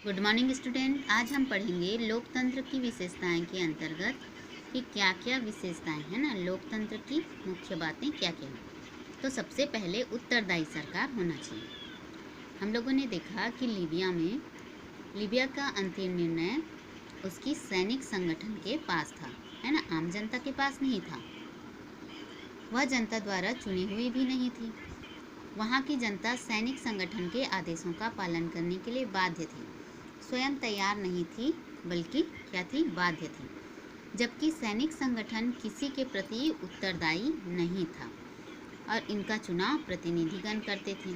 Good morning student. आज हम पढ़ेंगे लोकतंत्र की विशेषताएं के अंतर्गत कि क्या क्या विशेषताएं हैं ना, लोकतंत्र की मुख्य बातें क्या क्या हैं। तो सबसे पहले उत्तरदायी सरकार होना चाहिए। हम लोगों ने देखा कि लीबिया का अंतिम निर्णय उसकी सैनिक संगठन के पास था, है ना, आम जनता के पास नहीं था। वह जनता द्वारा चुनी हुई भी नहीं थी। वहाँ की जनता सैनिक संगठन के आदेशों का पालन करने के लिए बाध्य थी, स्वयं तैयार नहीं थी, बल्कि क्या थी, बाध्य थी। जबकि सैनिक संगठन किसी के प्रति उत्तरदायी नहीं था और इनका चुनाव प्रतिनिधिगण करते थे।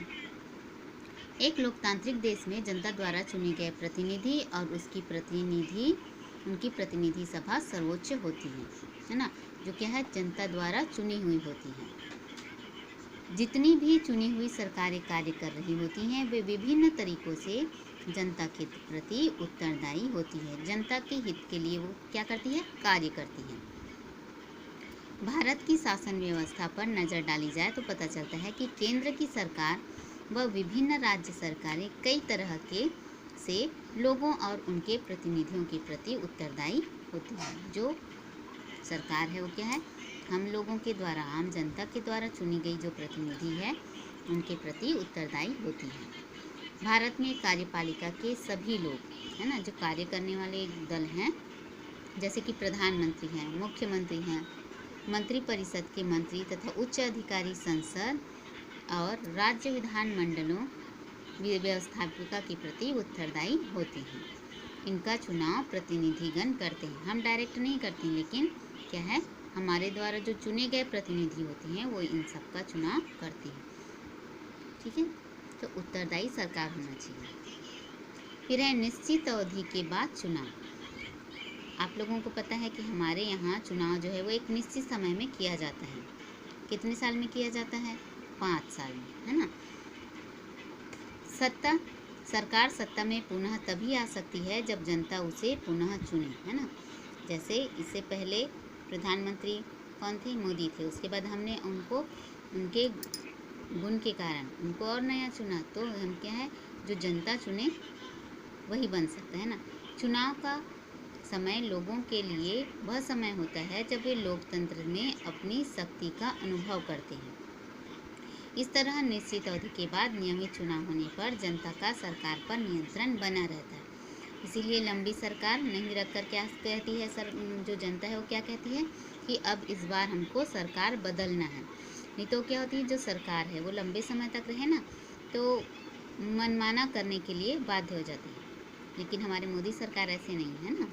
एक लोकतांत्रिक देश में जनता द्वारा चुने गए प्रतिनिधि और उनकी प्रतिनिधि सभा सर्वोच्च होती है ना, जो क्या है, जनता द्वारा चुनी हुई होती है। जितनी भी चुनी हुई सरकारें कार्य कर रही होती हैं, वे विभिन्न तरीकों से जनता के प्रति उत्तरदायी होती है। जनता के हित के लिए वो क्या करती है, कार्य करती है। भारत की शासन व्यवस्था पर नज़र डाली जाए तो पता चलता है कि केंद्र की सरकार व विभिन्न राज्य सरकारें कई तरह के से लोगों और उनके प्रतिनिधियों के प्रति उत्तरदायी होती है। जो सरकार है वो क्या है, हम लोगों के द्वारा, आम जनता के द्वारा चुनी गई जो प्रतिनिधि है, उनके प्रति उत्तरदायी होती है। भारत में कार्यपालिका के सभी लोग, है ना, जो कार्य करने वाले दल हैं, जैसे कि प्रधानमंत्री हैं, मुख्यमंत्री हैं, मंत्रिपरिषद के मंत्री तथा उच्च अधिकारी संसद और राज्य विधानमंडलों व्यवस्थापिका के प्रति उत्तरदायी होते हैं। इनका चुनाव प्रतिनिधिगण करते हैं। हम डायरेक्ट नहीं करते, लेकिन क्या है, हमारे द्वारा जो चुने गए प्रतिनिधि होते हैं वो इन सब का चुनाव करते हैं। ठीक है, तो उत्तरदायी सरकार होना चाहिए। फिर है निश्चित अवधि के बाद चुनाव। आप लोगों को पता है कि हमारे यहाँ चुनाव जो है वो एक निश्चित समय में किया जाता है। कितने साल में किया जाता है, 5 साल में, है ना। सरकार सत्ता में पुनः तभी आ सकती है जब जनता उसे पुनः चुने, है ना। जैसे इससे पहले प्रधानमंत्री कौन थे, मोदी थे। उसके बाद हमने उनको उनके गुण के कारण उनको और नया चुना, तो हम क्या है, जो जनता चुने वही बन सकता है ना। चुनाव का समय लोगों के लिए वह समय होता है जब वे लोकतंत्र में अपनी शक्ति का अनुभव करते हैं। इस तरह निश्चित अवधि के बाद नियमित चुनाव होने पर जनता का सरकार पर नियंत्रण बना रहता है। इसीलिए लंबी सरकार नहीं रखकर क्या कहती है, जो जनता है वो क्या कहती है कि अब इस बार हमको सरकार बदलना है। नहीं तो क्या होती है, जो सरकार है वो लंबे समय तक रहे ना, तो मनमाना करने के लिए बाध्य हो जाती है। लेकिन हमारी मोदी सरकार ऐसे नहीं है ना।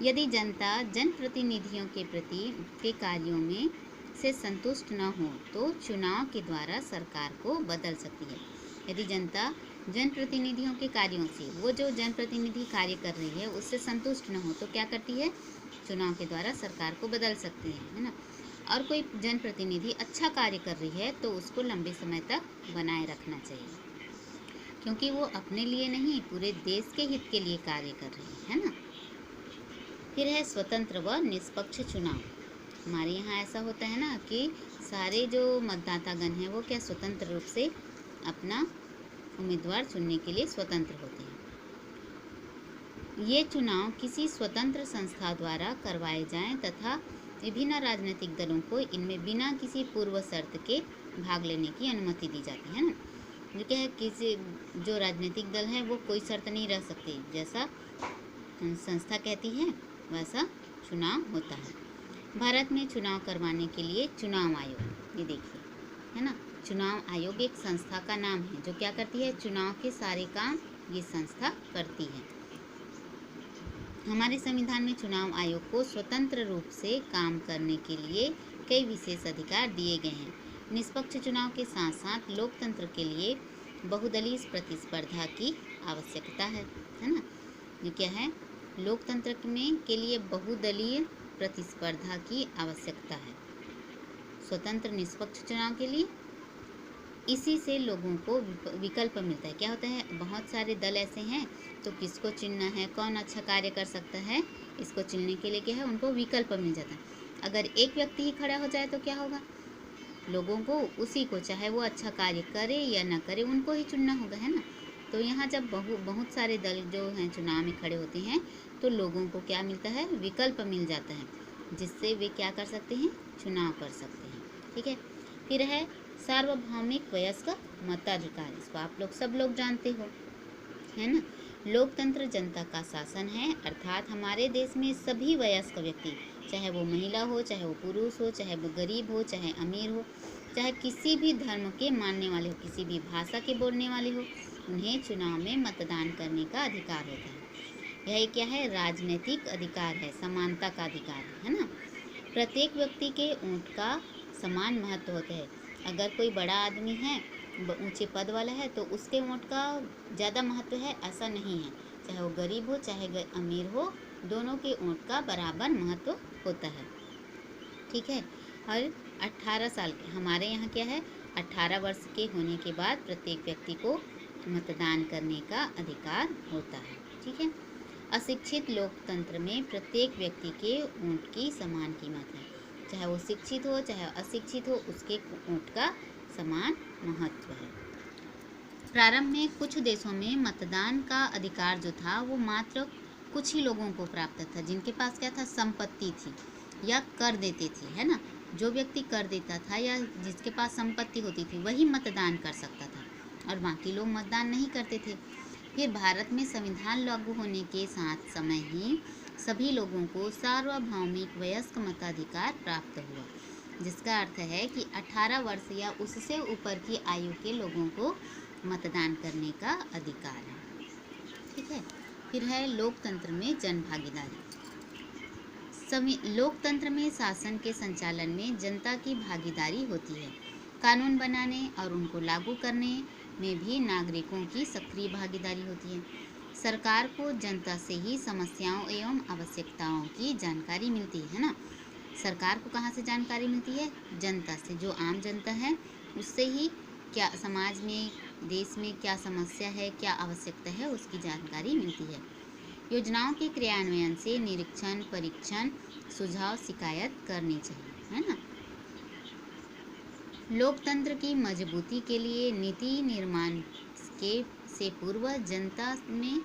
यदि जनता जनप्रतिनिधियों के कार्यों में से संतुष्ट न हो तो चुनाव के द्वारा सरकार को बदल सकती है। यदि जनता जनप्रतिनिधियों के कार्यों से, वो जो जनप्रतिनिधि कार्य कर रही है उससे संतुष्ट न हो तो क्या करती है, चुनाव के द्वारा सरकार को बदल सकती है ना। और कोई जनप्रतिनिधि अच्छा कार्य कर रही है तो उसको लंबे समय तक बनाए रखना चाहिए, क्योंकि वो अपने लिए नहीं, पूरे देश के हित के लिए कार्य कर रही है ना। फिर है स्वतंत्र व निष्पक्ष चुनाव। हमारे यहाँ ऐसा होता है ना कि सारे जो मतदातागण हैं वो क्या, स्वतंत्र रूप से अपना उम्मीदवार चुनने के लिए स्वतंत्र होते हैं। ये चुनाव किसी स्वतंत्र संस्था द्वारा करवाए जाएं तथा विभिन्न राजनीतिक दलों को इनमें बिना किसी पूर्व शर्त के भाग लेने की अनुमति दी जाती है ना। जो क्या है, किसी जो राजनीतिक दल है वो कोई शर्त नहीं रख सकते, जैसा संस्था कहती है वैसा चुनाव होता है। भारत में चुनाव करवाने के लिए चुनाव आयोग, ये देखिए, है ना, चुनाव आयोग एक संस्था का नाम है जो क्या करती है, चुनाव के सारे काम ये संस्था करती है। हमारे संविधान में चुनाव आयोग को स्वतंत्र रूप से काम करने के लिए कई विशेष अधिकार दिए गए हैं। निष्पक्ष चुनाव के साथ साथ लोकतंत्र के लिए बहुदलीय प्रतिस्पर्धा की आवश्यकता है ना। ये क्या है, लोकतंत्र में के लिए बहुदलीय प्रतिस्पर्धा की आवश्यकता है, स्वतंत्र निष्पक्ष चुनाव के लिए। इसी से लोगों को विकल्प मिलता है। क्या होता है, बहुत सारे दल ऐसे हैं तो किसको चुनना है, कौन अच्छा कार्य कर सकता है, इसको चुनने के लिए क्या है, उनको विकल्प मिल जाता है। अगर एक व्यक्ति ही खड़ा हो जाए तो क्या होगा, लोगों को उसी को, चाहे वो अच्छा कार्य करे या ना करे, उनको ही चुनना होगा, है ना। तो यहाँ जब बहुत सारे दल जो हैं चुनाव में खड़े होते हैं तो लोगों को क्या मिलता है, विकल्प मिल जाता है, जिससे वे क्या कर सकते हैं, चुनाव कर सकते हैं। ठीक है। फिर है सार्वभौमिक वयस्क मताधिकार। इसको आप लोग सब लोग जानते हो, है ना। लोकतंत्र जनता का शासन है, अर्थात हमारे देश में सभी वयस्क व्यक्ति, चाहे वो महिला हो, चाहे वो पुरुष हो, चाहे वो गरीब हो, चाहे अमीर हो, चाहे किसी भी धर्म के मानने वाले हो, किसी भी भाषा के बोलने वाले हो, उन्हें चुनाव में मतदान करने का अधिकार होता है। यह क्या है, राजनीतिक अधिकार है, समानता का अधिकार है ना। प्रत्येक व्यक्ति के वोट का समान महत्व होता है। अगर कोई बड़ा आदमी है, ऊंचे पद वाला है, तो उसके वोट का ज़्यादा महत्व है ऐसा नहीं है। चाहे वो गरीब हो चाहे अमीर हो, दोनों के वोट का बराबर महत्व होता है। ठीक है। और 18 साल के, हमारे यहाँ क्या है, 18 वर्ष के होने के बाद प्रत्येक व्यक्ति को मतदान करने का अधिकार होता है। ठीक है। अशिक्षित लोकतंत्र में प्रत्येक व्यक्ति के वोट की समान कीमत है, चाहे वो शिक्षित हो चाहे अशिक्षित हो, उसके वोट का समान महत्व है। प्रारंभ में कुछ देशों में मतदान का अधिकार जो था वो मात्र कुछ ही लोगों को प्राप्त था, जिनके पास क्या था, संपत्ति थी या कर देते थे, है ना। जो व्यक्ति कर देता था या जिसके पास संपत्ति होती थी वही मतदान कर सकता था और बाकी लोग मतदान नहीं करते थे। फिर भारत में संविधान लागू होने के साथ समय ही सभी लोगों को सार्वभौमिक वयस्क मताधिकार प्राप्त हुआ, जिसका अर्थ है कि 18 वर्ष या उससे ऊपर की आयु के लोगों को मतदान करने का अधिकार है। ठीक है। फिर है लोकतंत्र में जन भागीदारी। लोकतंत्र में शासन के संचालन में जनता की भागीदारी होती है। कानून बनाने और उनको लागू करने में भी नागरिकों की सक्रिय भागीदारी होती है। सरकार को जनता से ही समस्याओं एवं आवश्यकताओं की जानकारी मिलती है ना। सरकार को कहाँ से जानकारी मिलती है, जनता से। जो आम जनता है उससे ही क्या समाज में, देश में क्या समस्या है, क्या आवश्यकता है, उसकी जानकारी मिलती है। योजनाओं के क्रियान्वयन से निरीक्षण, परीक्षण, सुझाव, शिकायत करनी चाहिए, है ना। लोकतंत्र की मजबूती के लिए नीति निर्माण से पूर्व जनता में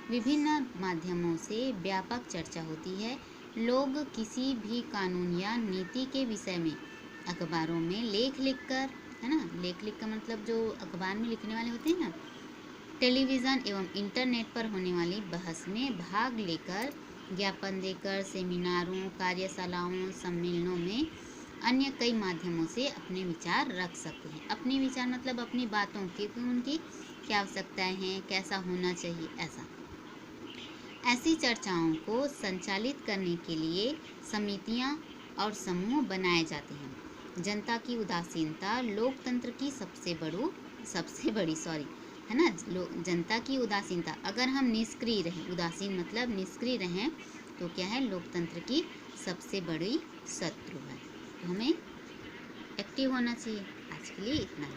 विभिन्न माध्यमों से व्यापक चर्चा होती है। लोग किसी भी कानून या नीति के विषय में अखबारों में लेख लिखकर, है ना, लेख लिख का मतलब जो अखबार में लिखने वाले होते हैं ना, टेलीविज़न एवं इंटरनेट पर होने वाली बहस में भाग लेकर, ज्ञापन देकर, सेमिनारों, कार्यशालाओं, सम्मेलनों में अन्य कई माध्यमों से अपने विचार रख सकते हैं। अपने विचार मतलब अपनी बातों की, उनकी क्या आवश्यकताएं हैं, कैसा होना चाहिए, ऐसा। ऐसी चर्चाओं को संचालित करने के लिए समितियां और समूह बनाए जाते हैं। जनता की उदासीनता लोकतंत्र की सबसे बड़ी है ना। जनता की उदासीनता, अगर हम निष्क्रिय रहें, उदासीन मतलब निष्क्रिय रहें, तो क्या है, लोकतंत्र की सबसे बड़ी शत्रु है। तो हमें एक्टिव होना चाहिए। आज के लिए इतना ही।